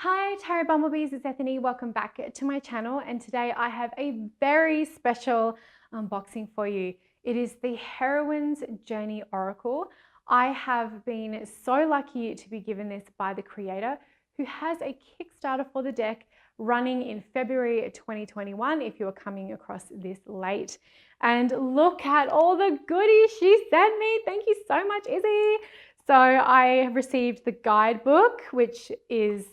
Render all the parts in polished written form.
Hi Tarot Bumblebees, it's Ethony. Welcome back to my channel, and today I have a very special unboxing for you. It is the Heroine's Journey Oracle. I have been so lucky to be given this by the creator, who has a Kickstarter for the deck running in February 2021 if you're coming across this late. And look at all the goodies she sent me. Thank you so much, Izzy. So I received the guidebook, which is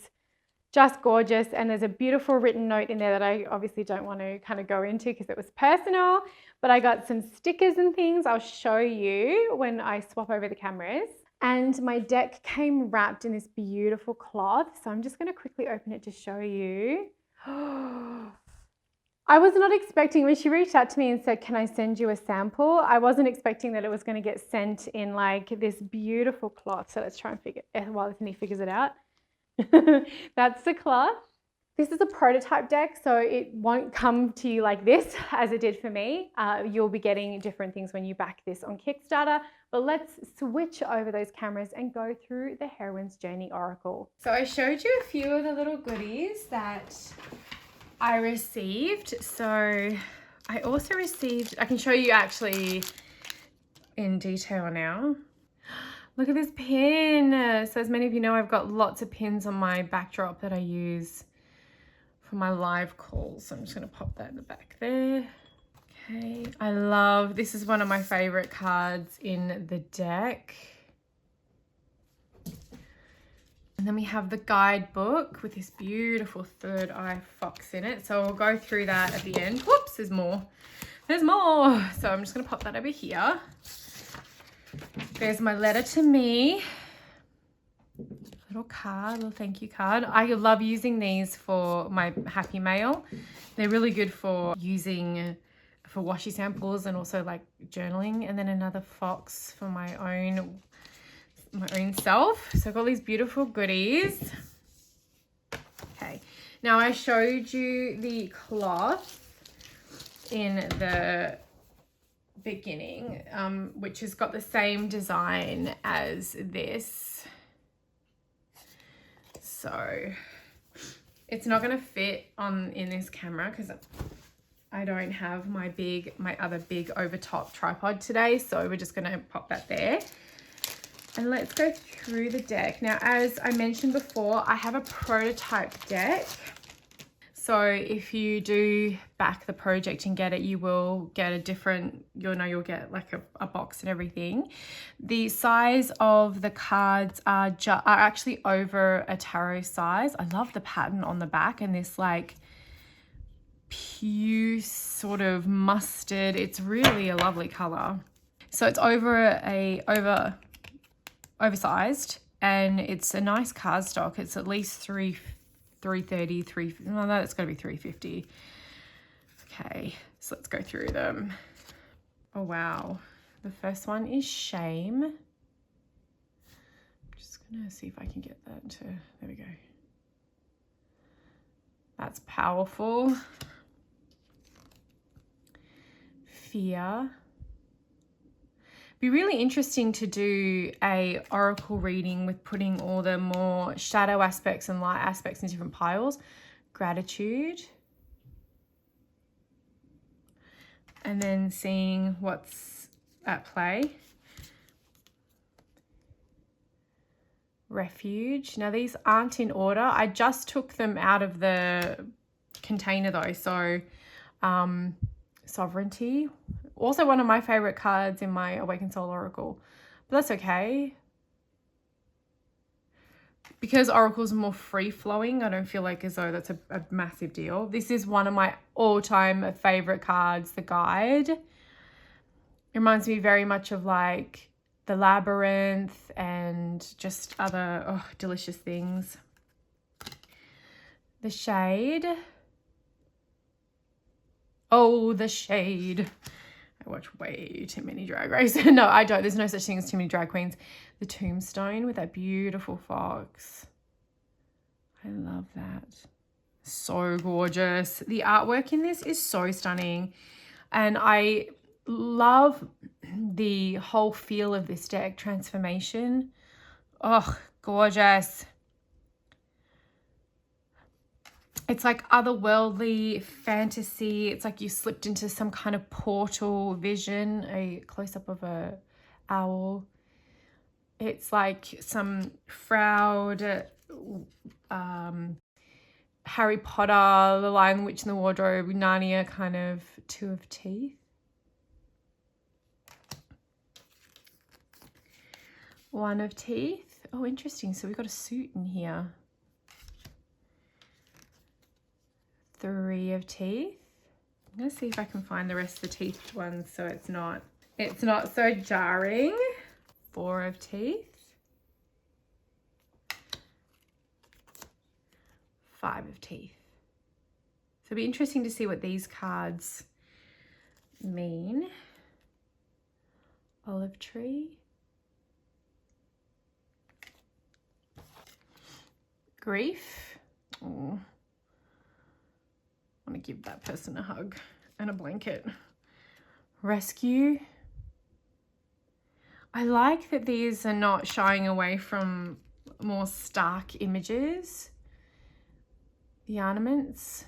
just gorgeous, and there's a beautiful written note in there that I obviously don't want to kind of go into because it was personal, but I got some stickers and things I'll show you when I swap over the cameras. And my deck came wrapped in this beautiful cloth, so I'm just going to quickly open it to show you. I was not expecting, when she reached out to me and said, can I send you a sample? I wasn't expecting that it was going to get sent in like this beautiful cloth. So let's try and figure it while Anthony figures it out. That's the cloth. This is a prototype deck, so it won't come to you like this as it did for me. You'll be getting different things when you back this on Kickstarter, but let's switch over those cameras and go through the Heroine's Journey Oracle. So I showed you a few of the little goodies that I received. So I also received, I can show you actually in detail now. Look at this pin. So as many of you know, I've got lots of pins on my backdrop that I use for my live calls. So I'm just going to pop that in the back there. Okay. I love, this is one of my favorite cards in the deck. And then we have the guidebook with this beautiful third eye fox in it. So we'll go through that at the end. Whoops, there's more. There's more. So I'm just going to pop that over here. There's my letter to me, little card, little thank you card. I love using these for my happy mail. They're really good for using for washi samples and also like journaling. And then another fox for my own self. So I've got these beautiful goodies. Okay, now I showed you the cloth in the beginning, which has got the same design as this. So it's not going to fit in this camera because I don't have my other big over top tripod today, so we're just going to pop that there. And let's go through the deck. Now, as I mentioned before, I have a prototype deck. So if you do back the project and get it, you will get a different, you'll get like a box and everything. The size of the cards are actually over a tarot size. I love the pattern on the back and this like puce sort of mustard. It's really a lovely color. So it's oversized, and it's a nice cardstock. It's at least 330, no, that's got to be 350. Okay, so let's go through them. Oh wow, the first one is shame. I'm just gonna see if I can get that into, there we go. That's powerful. Fear. Be really interesting to do a oracle reading with putting all the more shadow aspects and light aspects in different piles. Gratitude. And then seeing what's at play. Refuge. Now these aren't in order. I just took them out of the container though. So sovereignty. Also one of my favorite cards in my Awakened Soul Oracle, but that's okay. Because Oracles are more free-flowing, I don't feel like as though that's a massive deal. This is one of my all-time favorite cards, the guide. It reminds me very much of like the labyrinth and just other delicious things. The shade. Oh, the shade. I watch way too many Drag Race. No, I don't. There's no such thing as too many drag queens. The tombstone with that beautiful fox. I love that. So gorgeous. The artwork in this is so stunning. And I love the whole feel of this deck. Transformation. Oh, gorgeous. It's like otherworldly fantasy. It's like you slipped into some kind of portal vision, a close-up of a owl. It's like some Froud, Harry Potter, The Lion, the Witch and the Wardrobe, Narnia kind of two of teeth. One of teeth. Oh, interesting. So we've got a suit in here. Three of teeth. I'm going to see if I can find the rest of the teeth ones so it's not so jarring. Four of teeth. Five of teeth. So it'll be interesting to see what these cards mean. Olive tree. Grief. Oh. I want to give that person a hug and a blanket. Rescue. I like that these are not shying away from more stark images. The ornaments.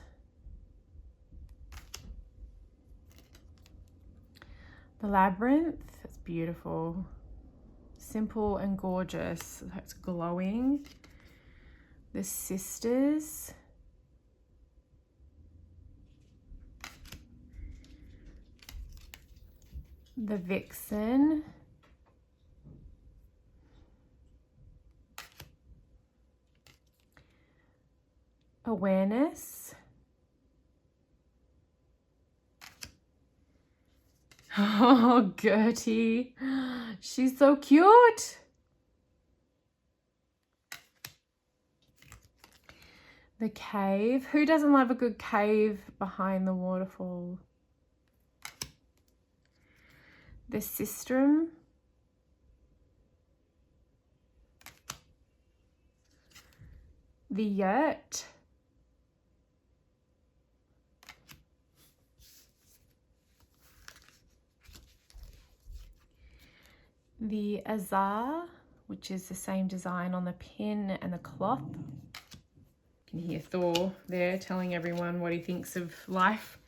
The labyrinth. It's beautiful. Simple and gorgeous. It's glowing. The sisters. The vixen. Awareness. Oh, Gertie. She's so cute. The cave. Who doesn't love a good cave behind the waterfall? The sistrum. The yurt. The azar, which is the same design on the pin and the cloth. You can hear Thor there telling everyone what he thinks of life.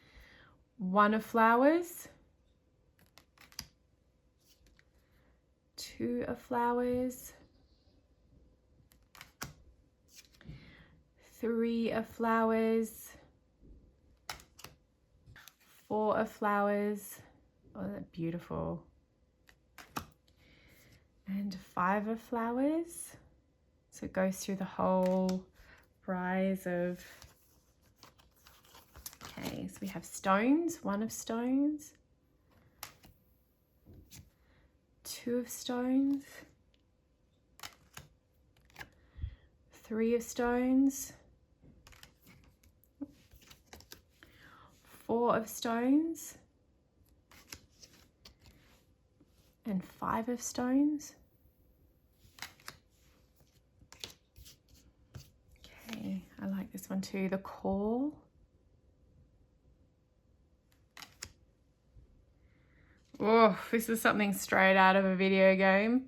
One of flowers. Two of flowers. Three of flowers. Four of flowers. Oh, that's beautiful. And five of flowers. So it goes through the whole rise of... Okay, so we have stones. One of stones. Two of stones. Three of stones. Four of stones. And five of stones. Okay, I like this one too. The call. Oh, this is something straight out of a video game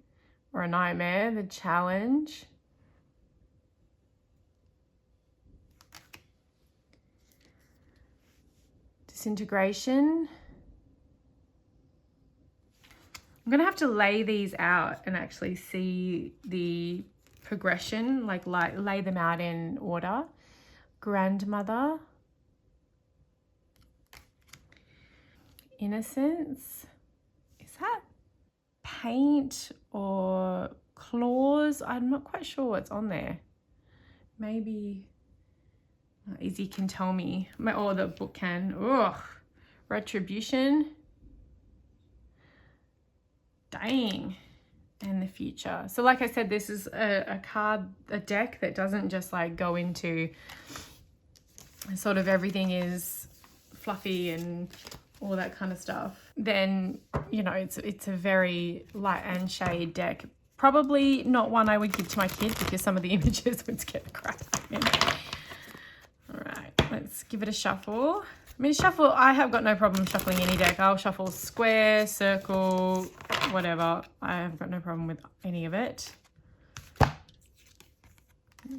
or a nightmare. The challenge. Disintegration. I'm going to have to lay these out and actually see the progression, like lay them out in order. Grandmother. Innocence. Is that paint or claws? I'm not quite sure what's on there. Maybe Izzy can tell me, or the book can. Ugh. Retribution. Dang. And the future. So like I said, this is a deck that doesn't just like go into sort of everything is fluffy and all that kind of stuff. Then, you know, it's a very light and shade deck. Probably not one I would give to my kid because some of the images would scare the crap out of him. All right, let's give it a shuffle. I mean, shuffle, I have got no problem shuffling any deck. I'll shuffle square, circle, whatever. I have got no problem with any of it.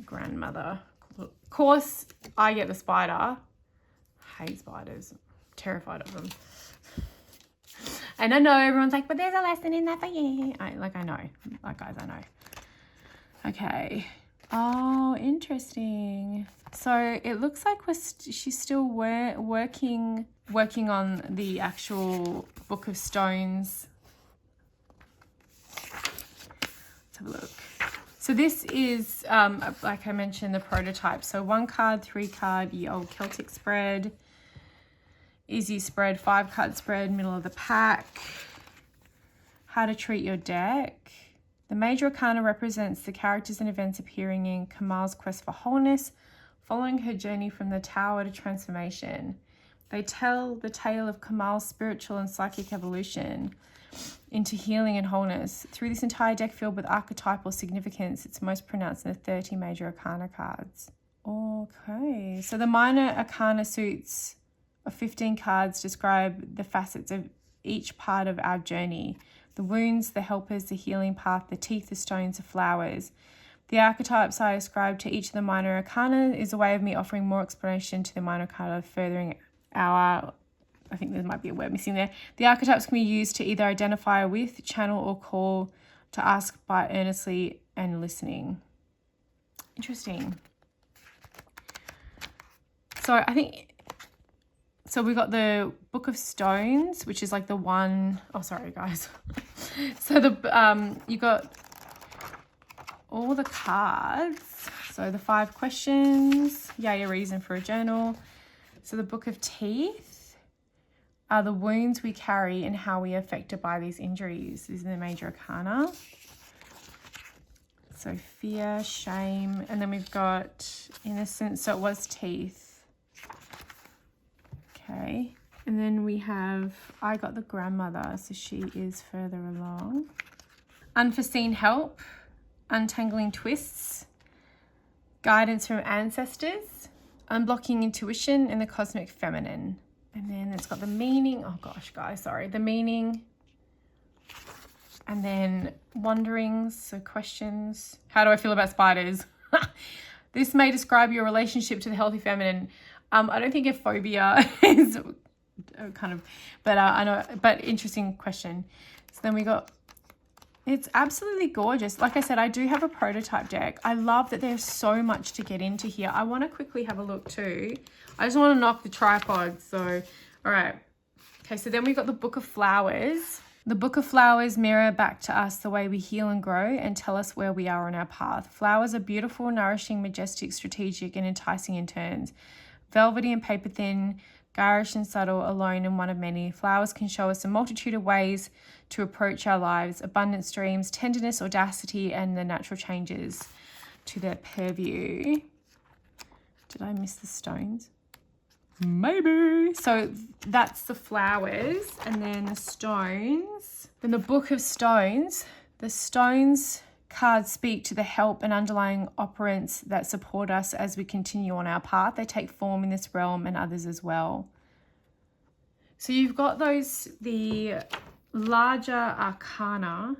Grandmother, Of course, I get the spider. I hate spiders. I'm terrified of them. And I know everyone's like, but there's a lesson in that for you. I know. Like, guys, I know. Okay. Oh, interesting. So it looks like she's still working on the actual Book of Stones. Let's have a look. So this is, like I mentioned, the prototype. So 1 card, 3 card, the old Celtic spread, Izzy spread, 5 card spread, middle of the pack. How to treat your deck. The major arcana represents the characters and events appearing in Kamal's quest for wholeness, following her journey from the tower to transformation. They tell the tale of Kamal's spiritual and psychic evolution into healing and wholeness. Through this entire deck filled with archetypal significance, it's most pronounced in the 30 major arcana cards. Okay, so the minor arcana suits of 15 cards describe the facets of each part of our journey. The wounds, the helpers, the healing path, the teeth, the stones, the flowers. The archetypes I ascribe to each of the minor arcana is a way of me offering more explanation to the minor arcana, furthering our... I think there might be a word missing there. The archetypes can be used to either identify with, channel, or call to ask by earnestly and listening. Interesting. So I think... So we got the Book of Stones, which is like the one... Oh, sorry, guys. So the you got all the cards. So the 5 questions. Yeah, your reason for a journal. So the Book of Teeth are the wounds we carry and how we are affected by these injuries. These are the major arcana. So fear, shame, and then we've got innocence. So it was teeth. Okay, and then we have, I got the grandmother, so she is further along. Unforeseen help, untangling twists, guidance from ancestors, unblocking intuition, and the cosmic feminine. And then it's got the meaning, oh gosh, guys, sorry, the meaning. And then wanderings, so questions. How do I feel about spiders? This may describe your relationship to the healthy feminine. I don't think a phobia is kind of, but I know, but interesting question. So then we got, it's absolutely gorgeous. Like I said, I do have a prototype deck. I love that there's so much to get into here. I want to quickly have a look too. I just want to knock the tripod. So, all right. Okay, so then we got the Book of Flowers. The Book of Flowers mirror back to us the way we heal and grow and tell us where we are on our path. Flowers are beautiful, nourishing, majestic, strategic, and enticing in turns. Velvety and paper thin, garish and subtle, alone and one of many. Flowers can show us a multitude of ways to approach our lives, abundant streams, tenderness, audacity, and the natural changes to their purview. Did I miss the stones? Maybe. So that's the flowers, and then the stones. Then the Book of Stones. The stones cards speak to the help and underlying operants that support us as we continue on our path. They take form in this realm and others as well. So you've got those, the larger arcana,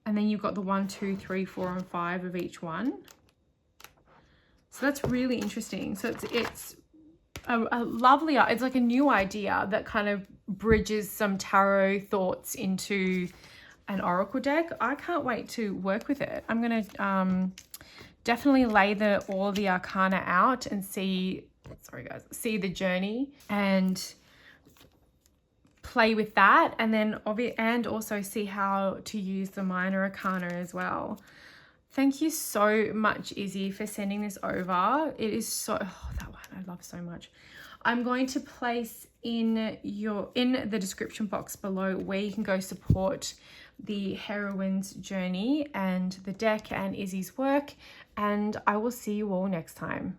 and then you've got the 1, 2, 3, 4, and 5 of each one. So that's really interesting. So it's a lovely, it's like a new idea that kind of bridges some tarot thoughts into an oracle deck. I can't wait to work with it. I'm going to definitely lay all the arcana out and see the journey and play with that, and then also see how to use the minor arcana as well. Thank you so much, Izzy, for sending this over. It is so, that one I love so much. I'm going to place in the description box below where you can go support the heroine's journey and the deck and Izzy's work, and I will see you all next time.